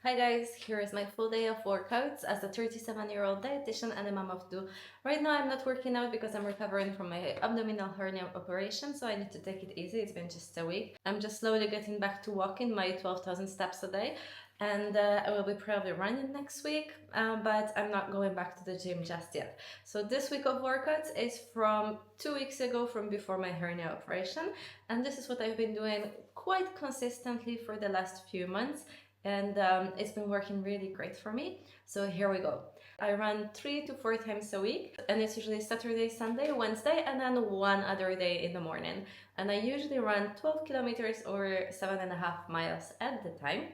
Hi guys, here is my full day of workouts as a 37-year-old dietitian and a mom of two. Right now I'm not working out because I'm recovering from my abdominal hernia operation, so I need to take it easy. It's been just a week. I'm just slowly getting back to walking my 12,000 steps a day, and I will be probably running next week, but I'm not going back to the gym just yet. So this week of workouts is from 2 weeks ago, from before my hernia operation, and this is what I've been doing quite consistently for the last few months, and it's been working really great for me. So here we go. I run 3 to 4 times a week, and it's usually Saturday, Sunday, Wednesday, and then one other day in the morning. And I usually run 12 kilometers or 7.5 miles at the time.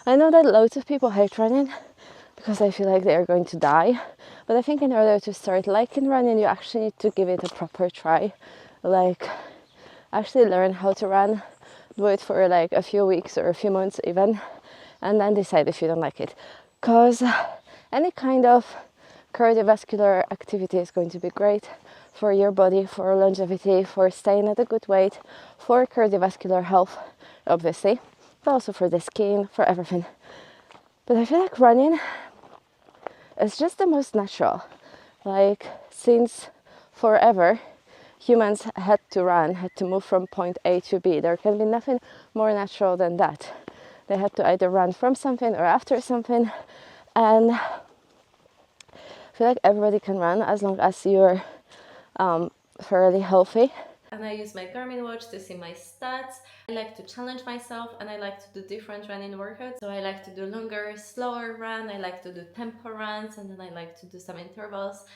I know that loads of people hate running because I feel like they are going to die. But I think in order to start liking running, you actually need to give it a proper try. Like, actually learn how to run, do it for like a few weeks or a few months even, and then decide if you don't like it. Because any kind of cardiovascular activity is going to be great for your body, for longevity, for staying at a good weight, for cardiovascular health, obviously, but also for the skin, for everything. But I feel like running is just the most natural. Like, since forever, humans had to run, had to move from point A to B. There can be nothing more natural than that. They had to either run from something or after something. And I feel like everybody can run as long as you're fairly healthy. And I use my Garmin watch to see my stats. I like to challenge myself, and I like to do different running workouts. So I like to do longer, slower run. I like to do tempo runs, and then I like to do some intervals.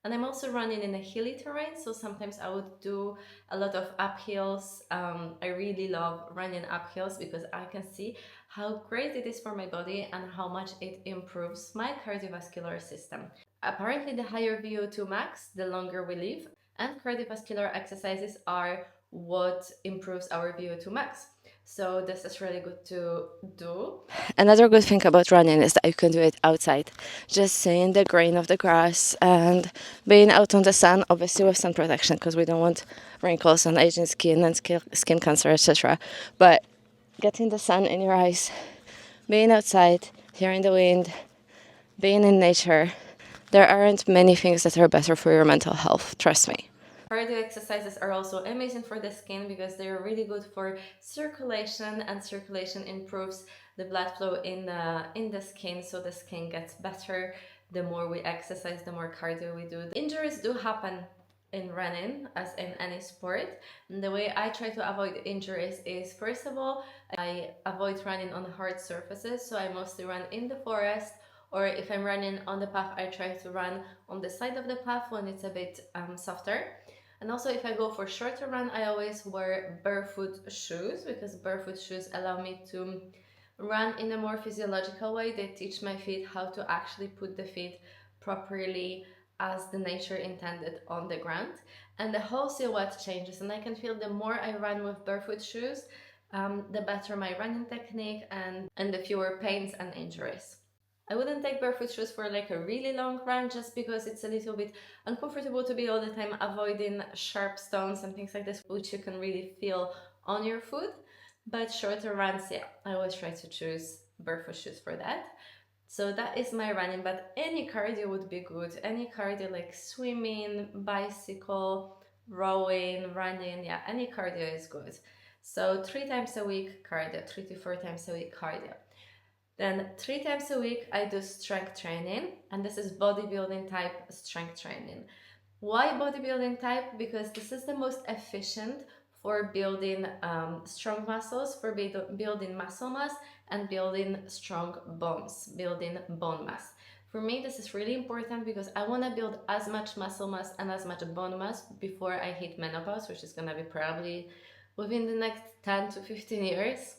And I'm also running in a hilly terrain, so sometimes I would do a lot of uphills. I really love running uphills because I can see how great it is for my body and how much it improves my cardiovascular system. Apparently, the higher VO2 max, the longer we live, and cardiovascular exercises are what improves our VO2 max. So this is really good to do. Another good thing about running is that you can do it outside, just seeing the grain of the grass and being out on the sun, obviously with sun protection because we don't want wrinkles and aging skin and skin cancer, etc. But getting the sun in your eyes, being outside, hearing the wind, being in nature, there aren't many things that are better for your mental health, trust me. Cardio exercises are also amazing for the skin because they're really good for circulation, and circulation improves the blood flow in the skin, so the skin gets better. The more we exercise, the more cardio we do. Injuries do happen in running, as in any sport. And the way I try to avoid injuries is, first of all, I avoid running on hard surfaces, so I mostly run in the forest, or if I'm running on the path, I try to run on the side of the path when it's a bit softer. And also, if I go for shorter run, I always wear barefoot shoes because barefoot shoes allow me to run in a more physiological way. They teach my feet how to actually put the feet properly as the nature intended on the ground, and the whole silhouette changes. And I can feel the more I run with barefoot shoes, the better my running technique and the fewer pains and injuries. I wouldn't take barefoot shoes for like a really long run just because it's a little bit uncomfortable to be all the time avoiding sharp stones and things like this, which you can really feel on your foot. But shorter runs, yeah, I always try to choose barefoot shoes for that. So that is my running, but any cardio would be good. Any cardio like swimming, bicycle, rowing, running, yeah, any cardio is good. So 3 times a week cardio, 3 to 4 times a week cardio. Then 3 times a week I do strength training, and this is bodybuilding type strength training. Why bodybuilding type? Because this is the most efficient for building strong muscles, for building muscle mass, and building strong bones, building bone mass. For me, this is really important because I want to build as much muscle mass and as much bone mass before I hit menopause, which is going to be probably within the next 10 to 15 years,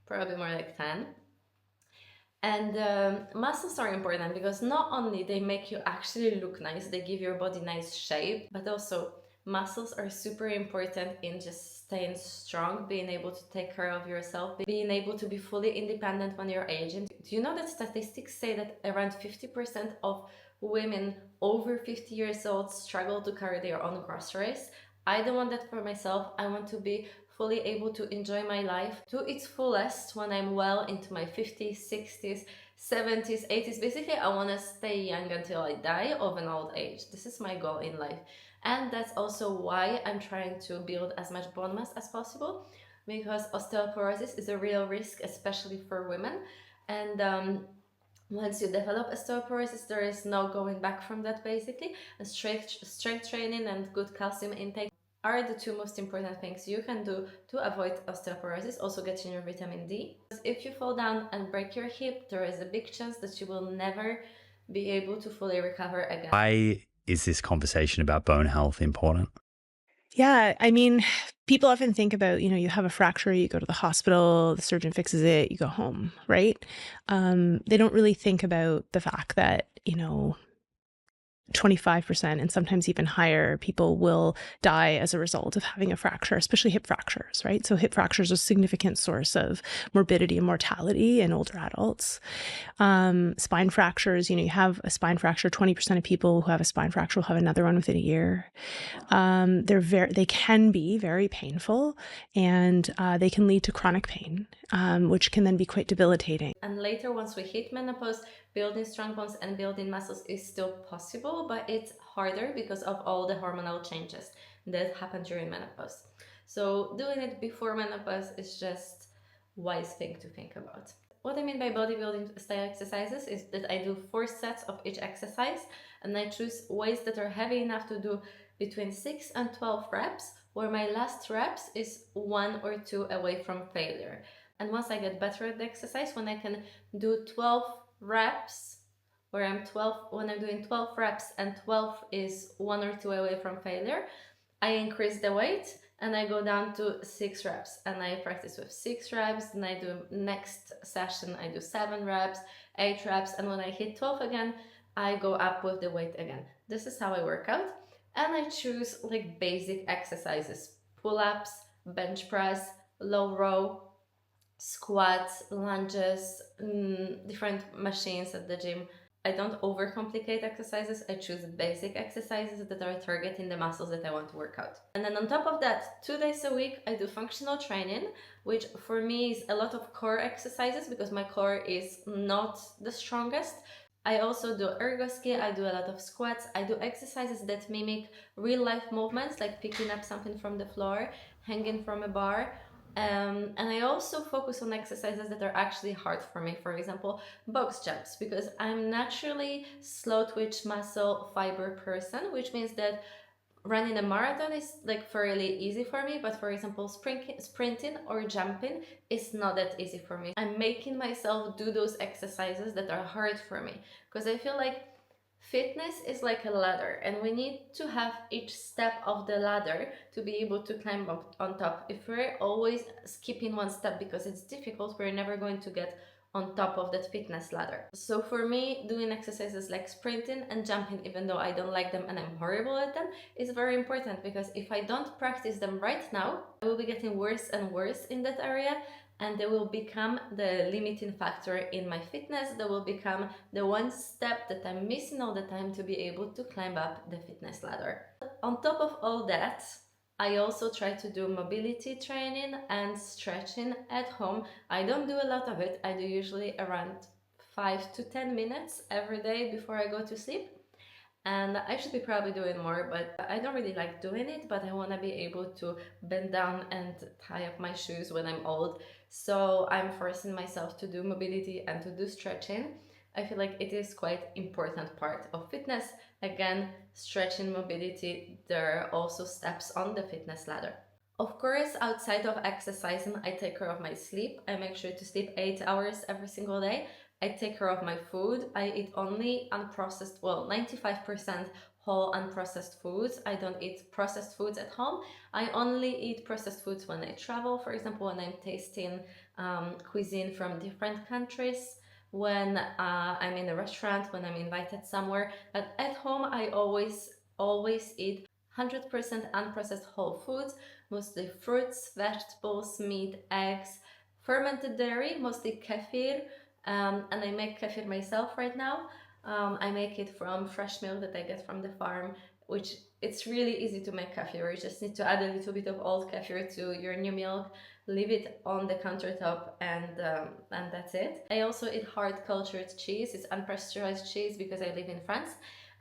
probably more like 10. And muscles are important because not only they make you actually look nice, they give your body nice shape, but also muscles are super important in just staying strong, being able to take care of yourself, being able to be fully independent when you're aging. Do you know that statistics say that around 50% of women over 50 years old struggle to carry their own groceries? I don't want that for myself. I want to be fully able to enjoy my life to its fullest when I'm well into my 50s, 60s, 70s, 80s. Basically, I want to stay young until I die of an old age. This is my goal in life. And that's also why I'm trying to build as much bone mass as possible, because osteoporosis is a real risk, especially for women. And once you develop osteoporosis, there is no going back from that basically. And strength training and good calcium intake are the two most important things you can do to avoid osteoporosis. Also getting your vitamin D. Because if you fall down and break your hip, there is a big chance that you will never be able to fully recover again. Why is this conversation about bone health important? Yeah, I mean, people often think about, you have a fracture, you go to the hospital, the surgeon fixes it, you go home, right? They don't really think about the fact that, 25% and sometimes even higher people will die as a result of having a fracture, especially hip fractures, right? So hip fractures are a significant source of morbidity and mortality in older adults. Spine fractures, you have a spine fracture, 20% of people who have a spine fracture will have another one within a year. They can be very painful, and they can lead to chronic pain, which can then be quite debilitating. And later, once we hit menopause, building strong bones and building muscles is still possible, but it's harder because of all the hormonal changes that happen during menopause. So doing it before menopause is just a wise thing to think about. What I mean by bodybuilding style exercises is that I do 4 sets of each exercise, and I choose weights that are heavy enough to do between 6 and 12 reps, where my last reps is 1 or 2 away from failure. And once I get better at the exercise, when I can do 12 reps, when I'm doing 12 reps and 12 is 1 or 2 away from failure, I increase the weight and I go down to 6 reps, and I practice with 6 reps. Then I do next session, I do 7 reps, 8 reps, and when I hit 12 again, I go up with the weight again. This is how I work out. And I choose like basic exercises: pull-ups, bench press, low row, squats, lunges, different machines at the gym. I don't overcomplicate exercises. I choose basic exercises that are targeting the muscles that I want to work out. And then on top of that, 2 days a week, I do functional training, which for me is a lot of core exercises because my core is not the strongest. I also do ergo ski, I do a lot of squats, I do exercises that mimic real life movements like picking up something from the floor, hanging from a bar. And I also focus on exercises that are actually hard for me. For example, box jumps, because I'm naturally slow twitch muscle fiber person, which means that running a marathon is like fairly easy for me, but for example, sprinting or jumping is not that easy for me. I'm making myself do those exercises that are hard for me because I feel like fitness is like a ladder, and we need to have each step of the ladder to be able to climb up on top. If we're always skipping one step because it's difficult, we're never going to get on top of that fitness ladder. So for me, doing exercises like sprinting and jumping, even though I don't like them and I'm horrible at them, is very important, because if I don't practice them right now, I will be getting worse and worse in that area, and they will become the limiting factor in my fitness. They will become the one step that I'm missing all the time to be able to climb up the fitness ladder. On top of all that, I also try to do mobility training and stretching at home. I don't do a lot of it. I do usually around 5 to 10 minutes every day before I go to sleep. And I should be probably doing more, but I don't really like doing it, but I want to be able to bend down and tie up my shoes when I'm old. So I'm forcing myself to do mobility and to do stretching. I feel like it is quite important part of fitness. Again, stretching, mobility, there are also steps on the fitness ladder. Of course, outside of exercising, I take care of my sleep. I make sure to sleep 8 hours every single day. I take care of my food. I eat only unprocessed, well, 95% whole unprocessed foods. I don't eat processed foods at home. I only eat processed foods when I travel, for example, when I'm tasting cuisine from different countries, when I'm in a restaurant, when I'm invited somewhere. But at home, I always eat 100% unprocessed whole foods, mostly fruits, vegetables, meat, eggs, fermented dairy, mostly kefir, and I make kefir myself right now. I make it from fresh milk that I get from the farm, which it's really easy to make kefir. You just need to add a little bit of old kefir to your new milk, leave it on the countertop, and that's it. I also eat hard cultured cheese. It's unpasteurized cheese because I live in France.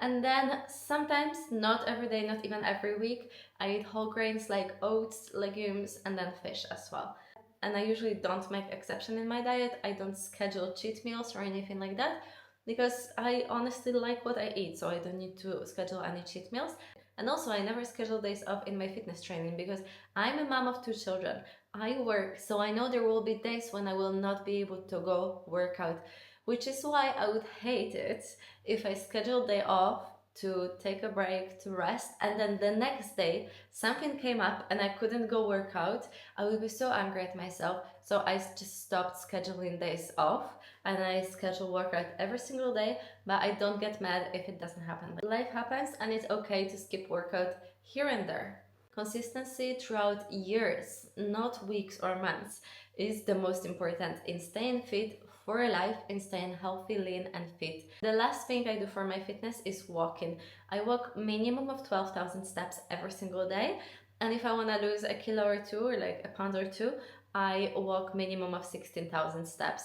And then sometimes, not every day, not even every week, I eat whole grains like oats, legumes, and then fish as well. And I usually don't make exception in my diet. I don't schedule cheat meals or anything like that because I honestly like what I eat, so I don't need to schedule any cheat meals. And also, I never schedule days off in my fitness training because I'm a mom of 2 children. I work, so I know there will be days when I will not be able to go work out, which is why I would hate it if I schedule day off to take a break, to rest, and then the next day something came up and I couldn't go work out. I would be so angry at myself. So I just stopped scheduling days off and I schedule workout every single day, but I don't get mad if it doesn't happen. Life happens and it's okay to skip workout here and there. Consistency throughout years, not weeks or months, is the most important in staying fit for life, in staying healthy, lean and fit. The last thing I do for my fitness is walking. I walk minimum of 12,000 steps every single day, and if I want to lose a kilo or 2 or like a pound or 2, I walk minimum of 16,000 steps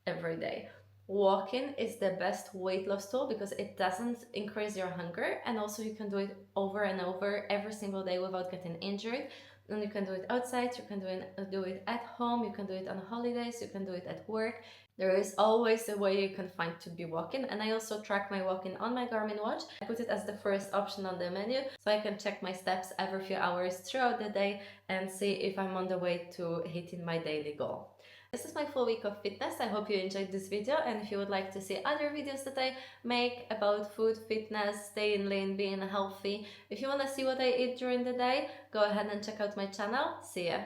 every day. Walking is the best weight loss tool because it doesn't increase your hunger, and also you can do it over and over every single day without getting injured. And you can do it outside, you can do it at home, you can do it on holidays, you can do it at work. There is always a way you can find to be walking. And I also track my walking on my Garmin watch. I put it as the first option on the menu so I can check my steps every few hours throughout the day and see if I'm on the way to hitting my daily goal. This is my full week of fitness. I hope you enjoyed this video, and if you would like to see other videos that I make about food, fitness, staying lean, being healthy, if you want to see what I eat during the day, go ahead and check out my channel. See ya!